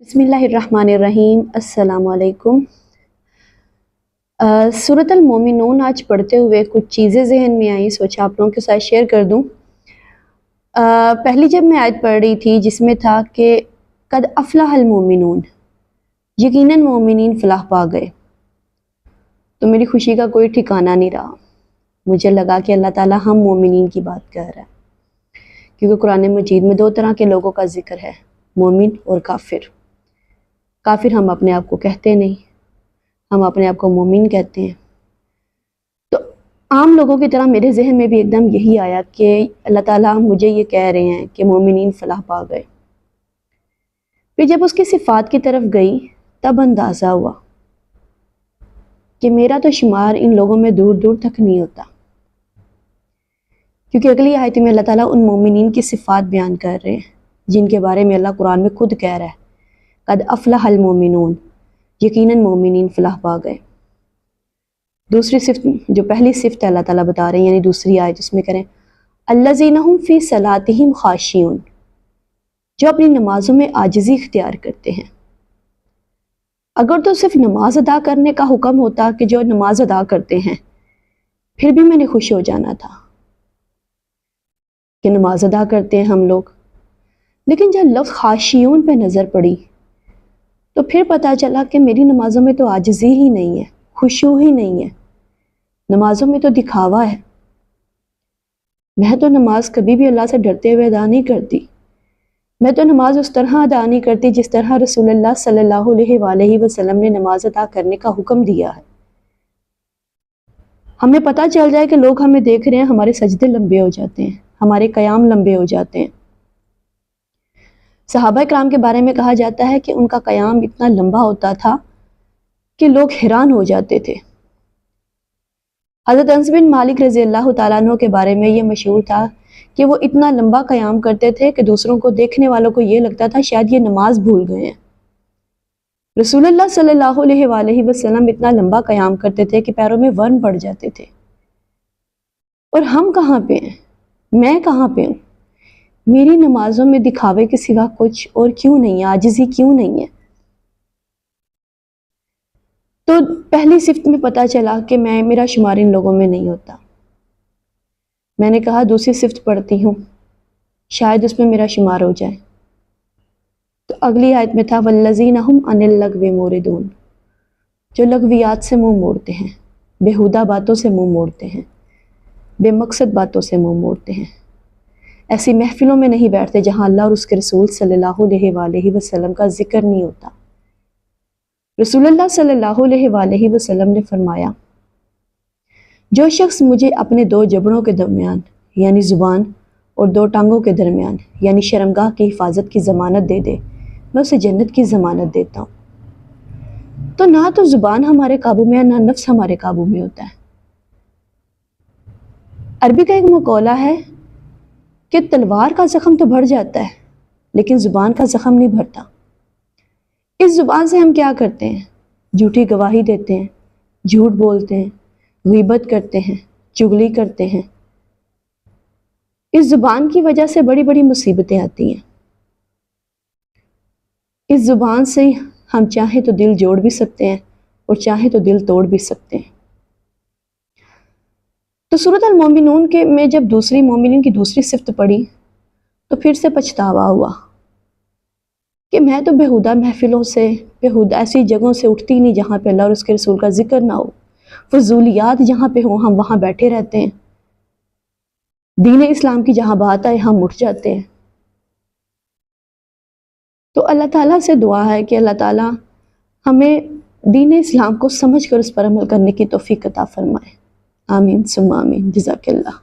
बिस्मिल्लाहिर्रहमानिर्रहीम। अस्सलाम वालेकुम। सूरत अल-मोमिनून आज पढ़ते हुए कुछ चीज़ें जहन में आई, सोचा आप लोगों के साथ शेयर कर दूं। पहली जब मैं आयत पढ़ रही थी जिसमें था कि कद अफलाहल मोमिनून, यकीनन मोमिनीन फलाह पा गए, तो मेरी खुशी का कोई ठिकाना नहीं रहा। मुझे लगा कि अल्लाह ताला हम मोमिनीन की बात कर रहा है, क्योंकि कुरान मजीद में दो तरह के लोगों का जिक्र है, मोमिन और काफिर। काफिर हम अपने आप को कहते नहीं, हम अपने आप को मोमिन कहते हैं। तो आम लोगों की तरह मेरे जहन में भी एकदम यही आया कि अल्लाह ताला मुझे ये कह रहे हैं कि मोमिनीन फलाह पा गए। फिर जब उसकी सिफात की तरफ गई तब अंदाज़ा हुआ कि मेरा तो शुमार इन लोगों में दूर दूर तक नहीं होता, क्योंकि अगली आयत में अल्लाह ताला उन मोमिनीन की सिफात बयान कर रहे हैं जिनके बारे में अल्लाह कुरान में खुद कह रहा है, कद अफलाहल मोमिनून, यकीनन मोमिनीन फलाह पा गए। दूसरी सिफ्त, जो पहली सिफ्त अल्लाह ताला बता रहे हैं, यानी दूसरी आयत उसमें करें अल्लज़ीना हुम फ़ी सलातिहिम ख़ाशिऊन, जो अपनी नमाजों में आजिज़ी इख्तियार करते हैं। अगर तो सिर्फ नमाज अदा करने का हुक्म होता कि जो नमाज अदा करते हैं, फिर भी मैंने खुश हो जाना था कि नमाज अदा करते हैं हम लोग। लेकिन जब लफ्ज़ ख़ाशिऊन पे नज़र पड़ी तो फिर पता चला कि मेरी नमाज़ों में तो आजिज़ी ही नहीं है, खुशू ही नहीं है, नमाज़ों में तो दिखावा है। मैं तो नमाज कभी भी अल्लाह से डरते हुए अदा नहीं करती। मैं तो नमाज उस तरह अदा नहीं करती जिस तरह रसूलुल्लाह सल्लल्लाहु अलैहि वसल्लम ने नमाज अदा करने का हुक्म दिया है। हमें पता चल जाए कि लोग हमें देख रहे हैं, हमारे सजदे लंबे हो जाते हैं, हमारे क़याम लंबे हो जाते हैं। सहाबा इकराम के बारे में कहा जाता है कि उनका क़याम इतना लंबा होता था कि लोग हैरान हो जाते थे। हज़रत अनस बिन मालिक रज़ी अल्लाह तआला अन्हु के बारे में ये मशहूर था कि वो इतना लंबा क़याम करते थे कि दूसरों को, देखने वालों को ये लगता था शायद ये नमाज भूल गए हैं। रसूलुल्लाह सल्लल्लाहु अलैहि वसल्लम इतना लंबा क़याम करते थे कि पैरों में वर्म पड़ जाते थे। और हम कहाँ पे हैं, मैं कहाँ पे हूँ? मेरी नमाजों में दिखावे के सिवा कुछ और क्यों नहीं है, आजिज़ी क्यों नहीं है? तो पहली सिफ्त में पता चला कि मेरा शुमार इन लोगों में नहीं होता। मैंने कहा दूसरी सिफ्त पढ़ती हूँ, शायद उसमें मेरा शुमार हो जाए। तो अगली आयत में था वल्लज़ीना हुम अनिल लग़्वी मुरिदून, जो लग़वियात से मुंह मोड़ते हैं, बेहुदा बातों से मुंह मोड़ते हैं, बेमकसद बातों से मुंह मोड़ते हैं। ऐसी महफिलों में नहीं बैठते जहाँ अल्लाह और उसके रसूल सल्लल्लाहु अलैहि वसल्लम का जिक्र नहीं होता। रसूलुल्लाह सल्लल्लाहु अलैहि वसल्लम ने फरमाया, जो शख्स मुझे अपने दो जबड़ों के दरमियान यानी ज़ुबान और दो टांगों के दरमियान यानी शर्मगाह की हिफाजत की ज़मानत दे दे, मैं उसे जन्नत की ज़मानत देता हूँ। तो ना तो ज़ुबान हमारे काबू में है, ना नफ्स हमारे काबू में होता है। अरबी का एक मकौला है कि तलवार का ज़ख्म तो बढ़ जाता है, लेकिन ज़ुबान का ज़ख्म नहीं भरता। इस ज़ुबान से हम क्या करते हैं? झूठी गवाही देते हैं, झूठ बोलते हैं, ग़ीबत करते हैं, चुगली करते हैं। इस ज़ुबान की वजह से बड़ी बड़ी मुसीबतें आती हैं। इस ज़ुबान से हम चाहें तो दिल जोड़ भी सकते हैं और चाहें तो दिल तोड़ भी सकते हैं। तो सूरत अल-मोमिनून के में जब दूसरी मोमिनीन की दूसरी सिफ्त पढ़ी तो फिर से पछतावा हुआ कि मैं तो बेहुदा महफिलों से, बेहुदा ऐसी जगहों से उठती नहीं जहाँ पे अल्लाह और उसके रसूल का जिक्र ना हो। फजूलियात जहाँ पे हो हम वहाँ बैठे रहते हैं। दीन इस्लाम की जहाँ बात आए हम उठ जाते हैं। तो अल्लाह ताला से दुआ है कि अल्लाह ताला हमें दीन इस्लाम को समझ कर उस पर अमल करने की तौफीक अता फरमाए। आमीन सुम्मा आमीन। जज़ाकल्लाह।